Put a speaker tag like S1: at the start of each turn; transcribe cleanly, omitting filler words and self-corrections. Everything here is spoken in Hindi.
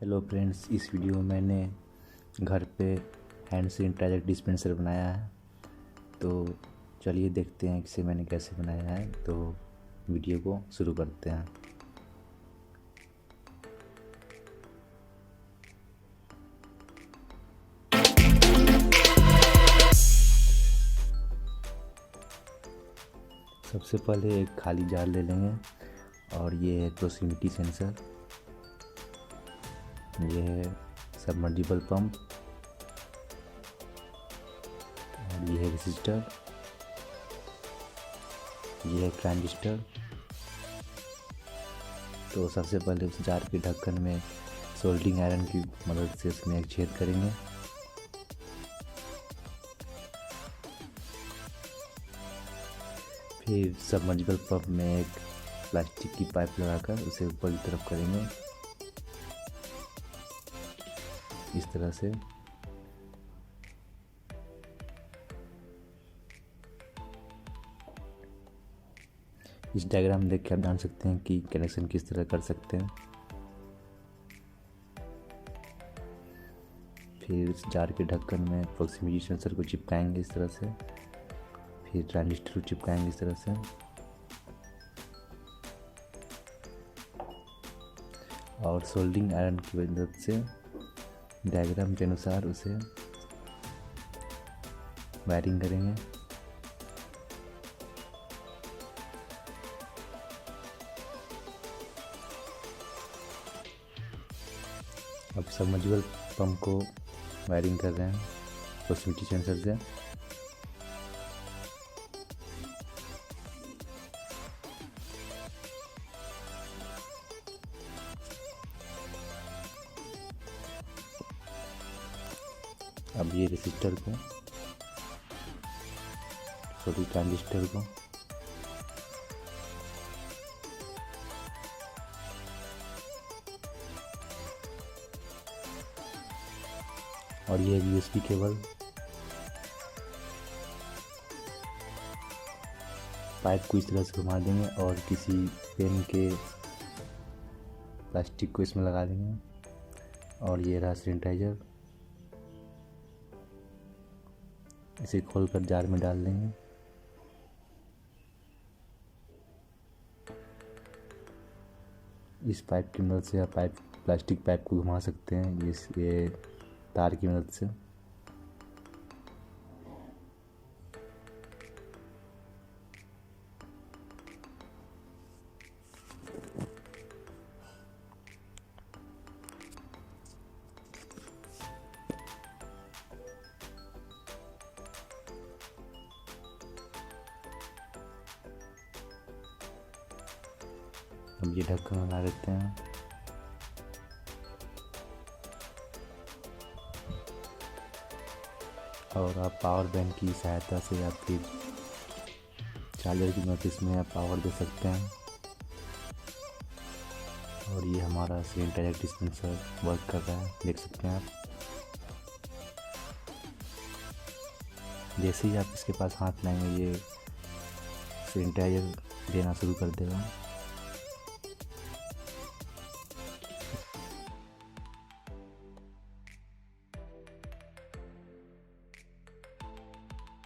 S1: हेलो फ्रेंड्स, इस वीडियो में मैंने घर पे हैंड सैनिटाइजर डिस्पेंसर बनाया है। तो चलिए देखते हैं इसे मैंने कैसे बनाया है। तो वीडियो को शुरू करते हैं। सबसे पहले एक खाली जार ले लेंगे और ये है प्रोक्सिमिटी सेंसर, ये है सबमर्जिबल पंप और ये है रेसिस्टर, ये है ट्रांजिस्टर। तो सबसे पहले उस जार के ढक्कन में सोल्डिंग आयरन की मदद से इसमें एक छेद करेंगे। फिर सबमर्जिबल पंप में एक प्लास्टिक की पाइप लगाकर उसे ऊपर की तरफ करेंगे इस तरह से। इस डायग्राम देख के आप जान सकते हैं कि कनेक्शन किस तरह कर सकते हैं। फिर इस जार के ढक्कन में प्रोक्सिमिटी सेंसर को चिपकाएंगे इस तरह से, फिर ट्रांजिस्टर को चिपकाएंगे इस तरह से और सोल्डिंग आयरन की मदद से डायग्राम के अनुसार उसे वायरिंग करेंगे। अब सबमर्जिबल पंप को वायरिंग कर रहे हैं प्रोक्सिमिटी सेंसर से। अब ये रेसिस्टर को, सॉरी ट्रांजिस्टर को और ये यूएसबी केबल पाइप को इस तरह से घुमा देंगे और किसी पेन के प्लास्टिक को इसमें लगा देंगे। और ये रहा सैनिटाइजर, इसे खोलकर जार में डाल देंगे। इस पाइप की मदद से आप प्लास्टिक पाइप को घुमा सकते हैं ये तार की मदद से। अब ये ढक्कन लगा देते हैं। और आप पावर बैंक की सहायता से या फिर चार्जर की मदद इसमें आप पावर दे सकते हैं। और ये हमारा सैनिटाइजर डिस्पेंसर वर्क कर रहा है, देख सकते हैं आप। जैसे ही आप इसके पास हाथ लाएंगे ये सैनिटाइजर देना शुरू कर देगा।